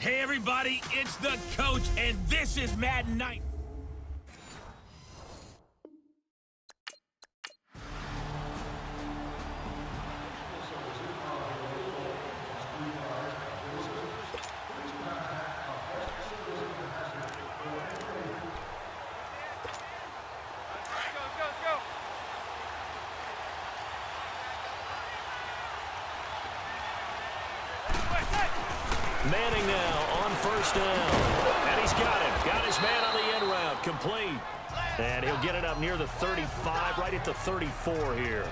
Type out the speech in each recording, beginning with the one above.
Hey everybody, it's the coach, and this is Madden Night. Manning now on first down. And he's got it. Got his man on the end route. Complete. And he'll get it up near the 35, right at the 34 here.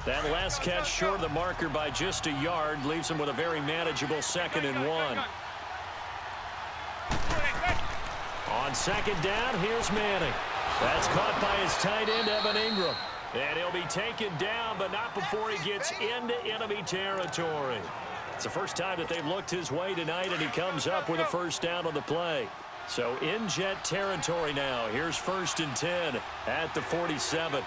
That last catch short of the marker by just a yard leaves him with a very manageable 2nd and 1. On second down, here's Manning. That's caught by his tight end, Evan Ingram. And he'll be taken down, but not before he gets into enemy territory. It's the first time that they've looked his way tonight, and he comes up with a first down on the play. So in jet territory now. Here's 1st and 10 at the 47.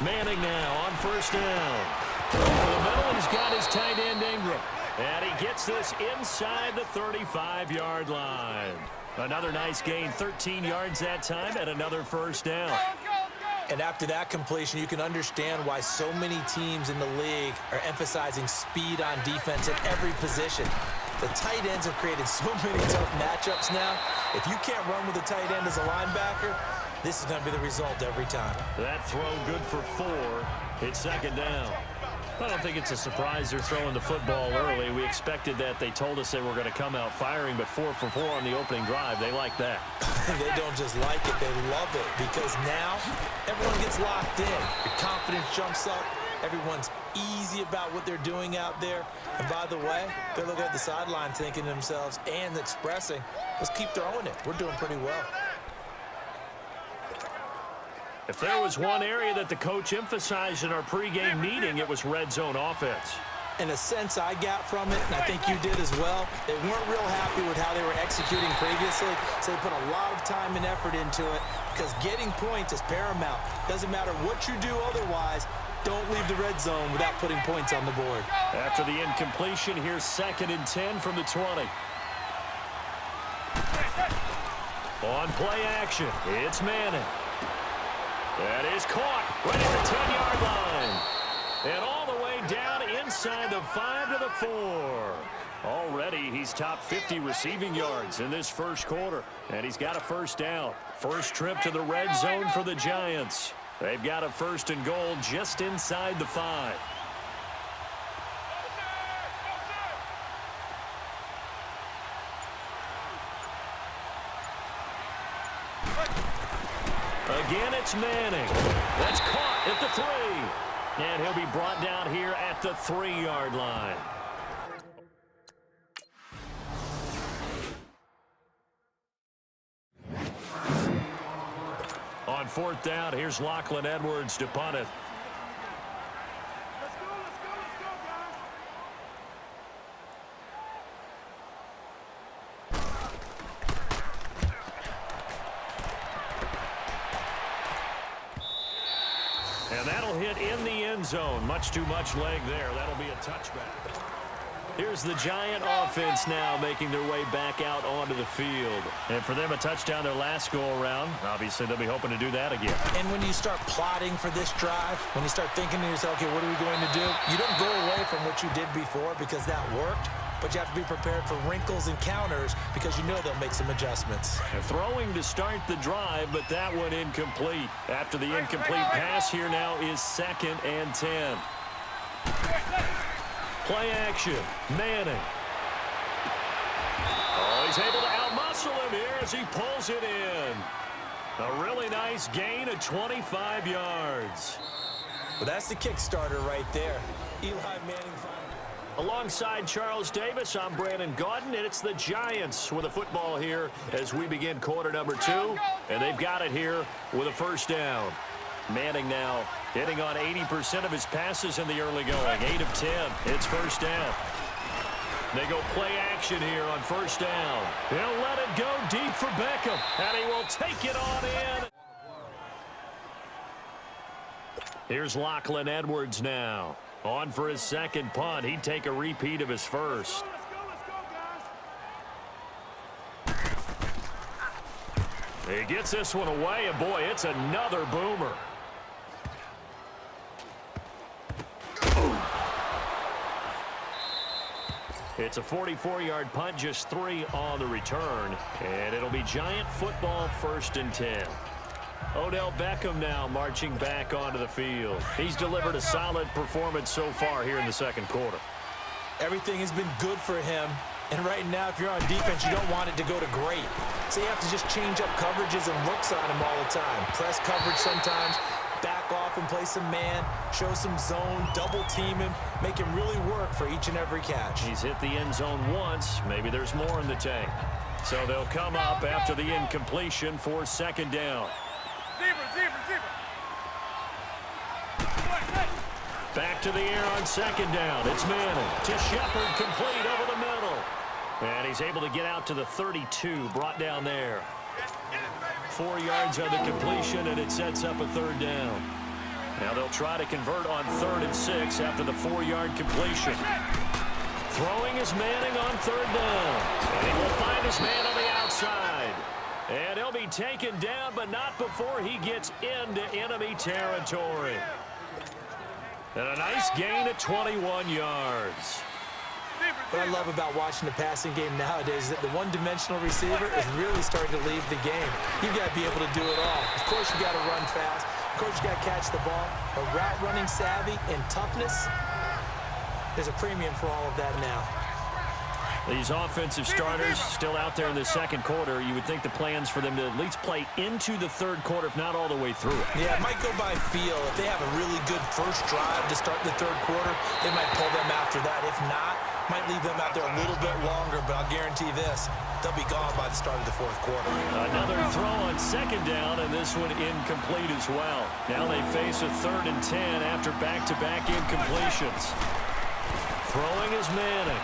Manning now on first down. Over the middle, and he's got his tight end, Ingram. And he gets this inside the 35-yard line. Another nice gain, 13 yards that time, and another first down. And after that completion, you can understand why so many teams in the league are emphasizing speed on defense at every position. The tight ends have created so many tough matchups now. If you can't run with a tight end as a linebacker, this is going to be the result every time. That throw good for 4. It's 2nd down. I don't think it's a surprise they're throwing the football early. We expected that. They told us they were going to come out firing, but 4 for 4 on the opening drive. They like that. They don't just like it, they love it, because now everyone gets locked in. Your confidence jumps up. Everyone's easy about what they're doing out there. And by the way, they're looking at the sideline thinking to themselves and expressing, let's keep throwing it. We're doing pretty well. If there was one area that the coach emphasized in our pregame meeting, it was red zone offense. In a sense I got from it, and I think you did as well, they weren't real happy with how they were executing previously, so they put a lot of time and effort into it because getting points is paramount. Doesn't matter what you do otherwise, don't leave the red zone without putting points on the board. After the incompletion, here's 2nd and 10 from the 20. On play action, it's Manning. That is caught right at the 10-yard line. And all the way down inside the 5 to the 4. Already he's top 50 receiving yards in this first quarter. And he's got a first down. First trip to the red zone for the Giants. They've got a 1st and goal just inside the 5. Again, it's Manning. That's caught at the 3. And he'll be brought down here at the 3-yard line. On 4th down, here's Lachlan Edwards to punt it. And that'll hit in the end zone. Much too much leg there. That'll be a touchback. Here's the Giant offense now making their way back out onto the field. And for them, a touchdown their last go-around. Obviously, they'll be hoping to do that again. And when you start plotting for this drive, when you start thinking to yourself, okay, what are we going to do? You don't go away from what you did before because that worked. But you have to be prepared for wrinkles and counters because you know they'll make some adjustments. And throwing to start the drive, but that one incomplete. After the incomplete pass, here now is 2nd and 10. Play action. Manning. Oh, he's able to outmuscle him here as he pulls it in. A really nice gain of 25 yards. Well, that's the Kickstarter right there. Eli Manning. Alongside Charles Davis, I'm Brandon Gaudin, and it's the Giants with a football here as we begin quarter number 2. And they've got it here with a first down. Manning now hitting on 80% of his passes in the early going. 8 of 10. It's first down. They go play action here on first down. He'll let it go deep for Beckham, and he will take it on in. Here's Lachlan Edwards now. On for his second punt. He'd take a repeat of his first. He gets this one away, and boy, it's another boomer. It's a 44-yard punt, just 3 on the return. And it'll be Giant football, 1st and 10. Odell Beckham now marching back onto the field. He's delivered a solid performance so far here in the second quarter. Everything has been good for him. And right now, if you're on defense, you don't want it to go to great. So you have to just change up coverages and looks on him all the time. Press coverage sometimes, back off and play some man, show some zone, double team him, make him really work for each and every catch. He's hit the end zone once. Maybe there's more in the tank. So they'll come up after the incompletion for 2nd down. Back to the air on 2nd down. It's Manning to Shepard, complete over the middle. And he's able to get out to the 32, brought down there. 4 yards on the completion, and it sets up a 3rd down. Now they'll try to convert on 3rd and 6 after the 4-yard completion. Throwing is Manning on 3rd down. And he will find his man on the outside. And he'll be taken down, but not before he gets into enemy territory. And a nice gain at 21 yards. What I love about watching the passing game nowadays is that the one-dimensional receiver is really starting to leave the game. You've got to be able to do it all. Of course, you got to run fast. Of course, you got to catch the ball. But route running savvy and toughness, there's a premium for all of that now. These offensive starters still out there in the second quarter. You would think the plans for them to at least play into the 3rd quarter, if not all the way through it. Yeah, it might go by feel. If they have a really good first drive to start the 3rd quarter, they might pull them after that. If not, might leave them out there a little bit longer, but I'll guarantee this, they'll be gone by the start of the 4th quarter. Another throw on 2nd down, and this one incomplete as well. Now they face a 3rd and 10 after back-to-back incompletions. Throwing is Manning.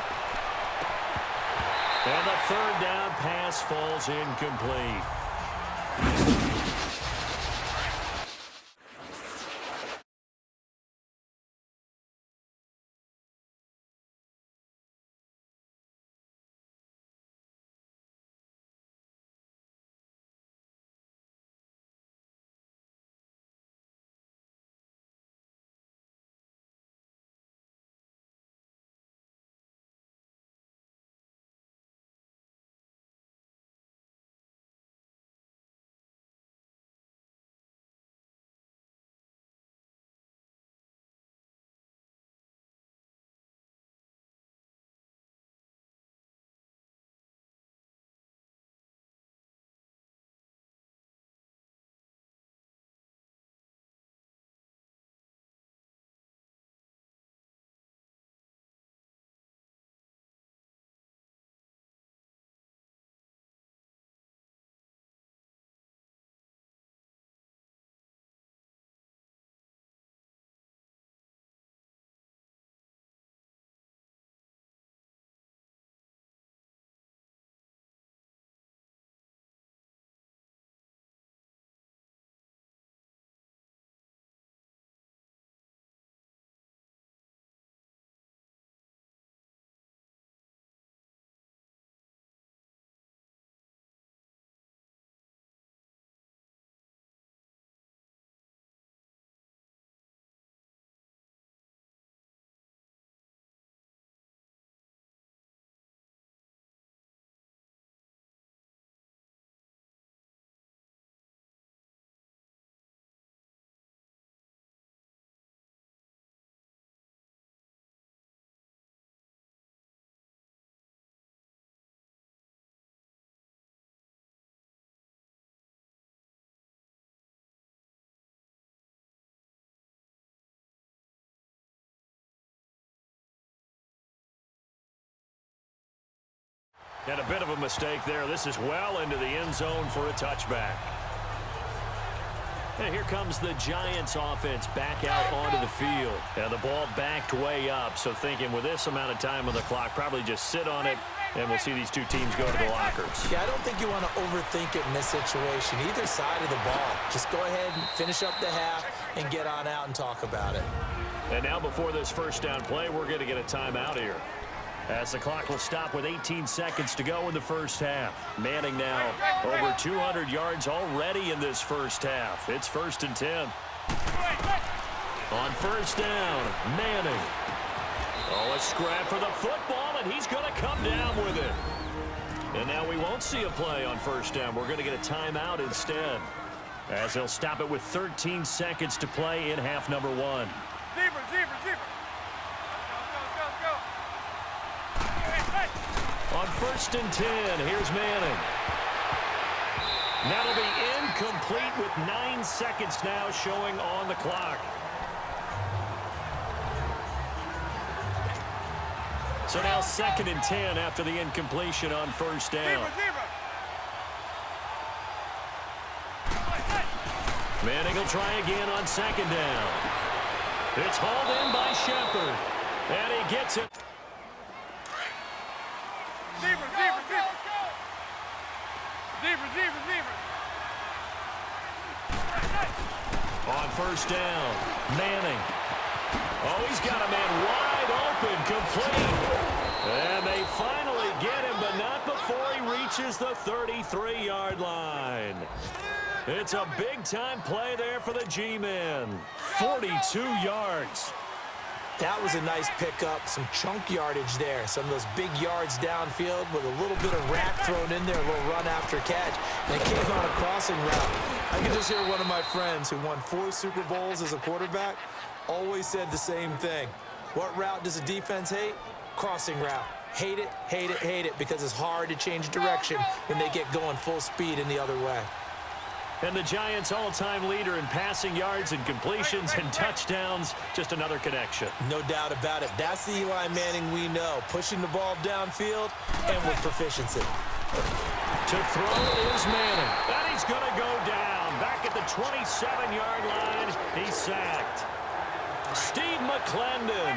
And the 3rd down pass falls incomplete. And a bit of a mistake there. This is well into the end zone for a touchback. And here comes the Giants offense back out onto the field. And the ball backed way up. So thinking with this amount of time on the clock, probably just sit on it, and we'll see these two teams go to the lockers. Yeah, I don't think you want to overthink it in this situation. Either side of the ball. Just go ahead and finish up the half. and get on out and talk about it. And now before this first down play, we're going to get a timeout here, as the clock will stop with 18 seconds to go in the first half. Manning now over 200 yards already in this first half. It's 1st and 10. On first down, Manning. Oh, a scrap for the football, and he's going to come down with it. And now we won't see a play on first down. We're going to get a timeout instead, as they'll stop it with 13 seconds to play in half number 1. On 1st and 10, here's Manning. That'll be incomplete with 9 seconds now showing on the clock. So now 2nd and 10 after the incompletion on first down. Manning will try again on 2nd down. It's hauled in by Shepard, and he gets it. On first down, Manning. Oh, he's got a man wide open, complete. And they finally get him, but not before he reaches the 33-yard line. It's a big-time play there for the G-men. 42 yards. That was a nice pickup, some chunk yardage there. Some of those big yards downfield with a little bit of rack thrown in there, a little run after catch. And it came on a crossing route. I can just hear one of my friends who won 4 Super Bowls as a quarterback always said the same thing. What route does a defense hate? Crossing route. Hate it, hate it, hate it, because it's hard to change direction when they get going full speed in the other way. And the Giants' all-time leader in passing yards and completions and touchdowns, just another connection. No doubt about it. That's the Eli Manning we know, pushing the ball downfield and with proficiency. To throw is Manning. And he's going to go down. Back at the 27-yard line, he's sacked. Steve McClendon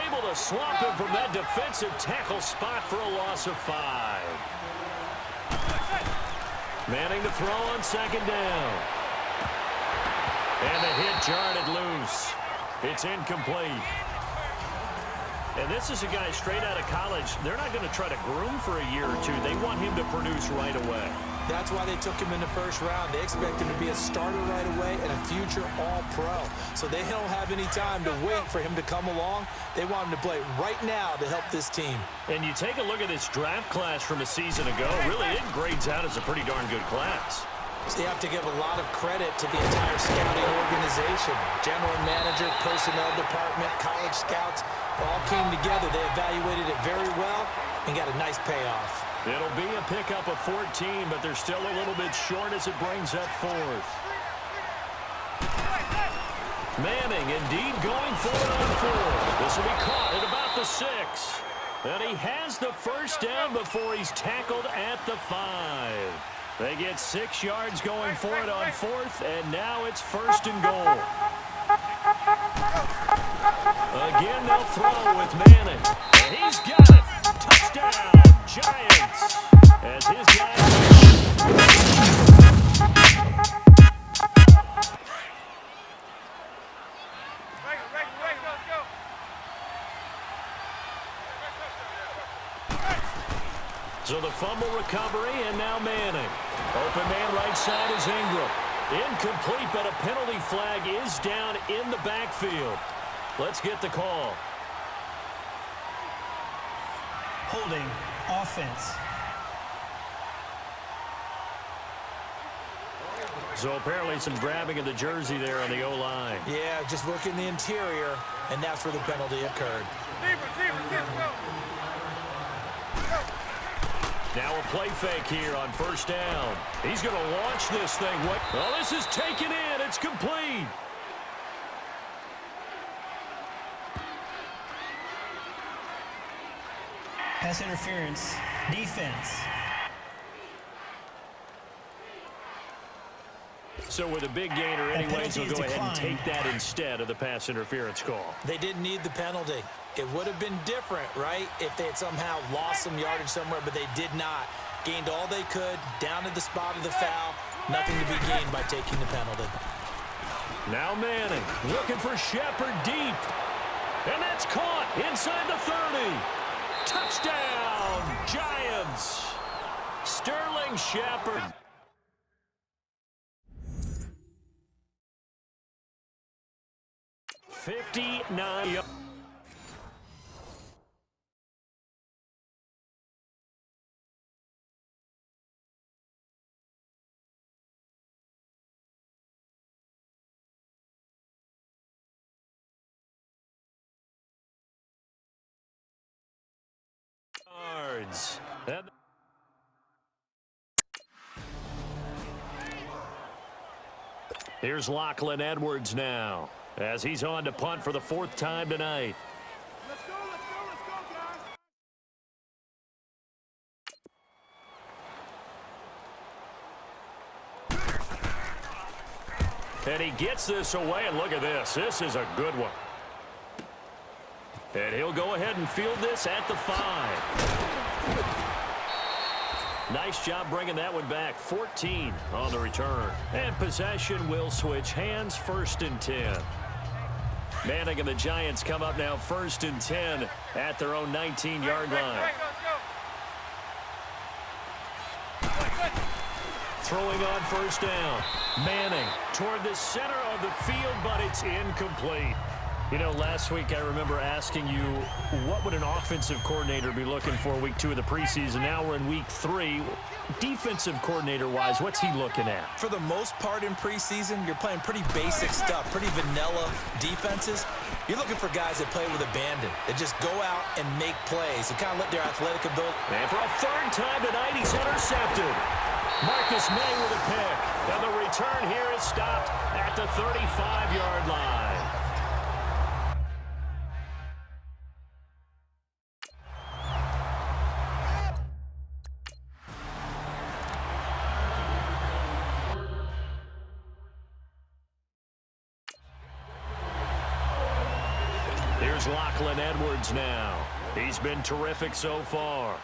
able to swamp him from that defensive tackle spot for a loss of 5. Manning to throw on 2nd down. And the hit jarred it loose. It's incomplete. And this is a guy straight out of college. They're not going to try to groom for a year or two. They want him to produce right away. That's why they took him in the first round. They expect him to be a starter right away and a future All-Pro. So they don't have any time to wait for him to come along. They want him to play right now to help this team. And you take a look at this draft class from a season ago. Really, it grades out as a pretty darn good class. So you have to give a lot of credit to the entire scouting organization. General manager, personnel department, college scouts all came together. They evaluated it very well and got a nice payoff. It'll be a pickup of 14, but they're still a little bit short as it brings up 4th. Manning indeed going for it on 4th. This will be caught at about the 6. And he has the first down before he's tackled at the 5. They get 6 yards going for it on 4th, and now it's 1st and goal. Again, they'll throw with Manning. And he's got it. Touchdown, Giants. As his guys... So the fumble recovery, and now Manning. Open man right side is Ingram. Incomplete, but a penalty flag is down in the backfield. Let's get the call. Holding offense. So apparently some grabbing of the jersey there on the O-line. Yeah, just look in the interior, and that's where the penalty occurred. Now a play fake here on first down. He's going to launch this thing. What? Well, this is taken in. It's complete. Pass interference. Defense. So with a big gainer anyways, he'll go ahead and take that instead of the pass interference call. They didn't need the penalty. It would have been different, right, if they had somehow lost some yardage somewhere, but they did not. Gained all they could, down to the spot of the foul. Nothing to be gained by taking the penalty. Now Manning looking for Shepard deep. And that's caught inside the 30. Touchdown, Giants. Sterling Shepard. $59. Yards. Here's Lachlan Edwards now, as he's on to punt for the 4th time tonight. Let's go, guys. And he gets this away, and look at this. This is a good one. And he'll go ahead and field this at the 5. Nice job bringing that one back. 14 on the return. And possession will switch hands. 1st and 10. Manning and the Giants come up now 1st and 10 at their own 19-yard line. Throwing on 1st down. Manning toward the center of the field, but it's incomplete. You know, last week I remember asking you, what would an offensive coordinator be looking for week 2 of the preseason? Now we're in week 3. Defensive coordinator-wise, what's he looking at? For the most part in preseason, you're playing pretty basic stuff, pretty vanilla defenses. You're looking for guys that play with abandon, that just go out and make plays, and kind of let their athletic ability. And for a 3rd time tonight, he's intercepted. Marcus May with a pick. And the return here is stopped at the 35-yard line. Here's Lachlan Edwards now. He's been terrific so far.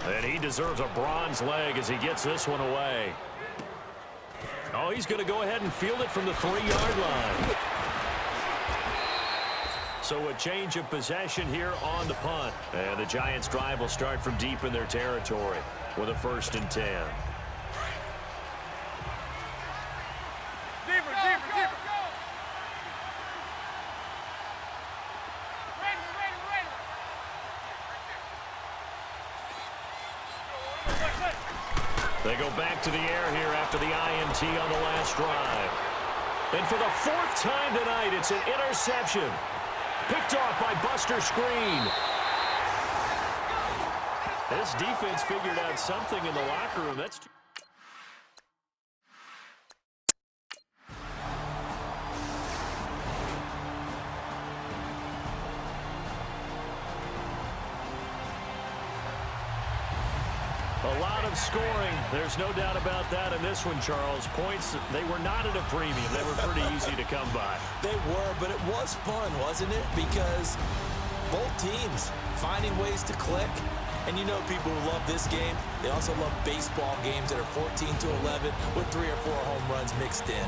And he deserves a bronze leg as he gets this one away. Oh, he's going to go ahead and field it from the 3-yard line. So a change of possession here on the punt. And the Giants' drive will start from deep in their territory with a 1st and 10. They go back to the air here after the INT on the last drive. And for the 4th time tonight, it's an interception. Picked off by Buster Screen. This defense figured out something in the locker room. That's a lot of scoring. There's no doubt about that in this one, Charles. Points, they were not at a premium. They were pretty easy to come by. They were, but it was fun, wasn't it? Because both teams finding ways to click. And you know people who love this game, they also love baseball games that are 14-11 with 3 or 4 home runs mixed in.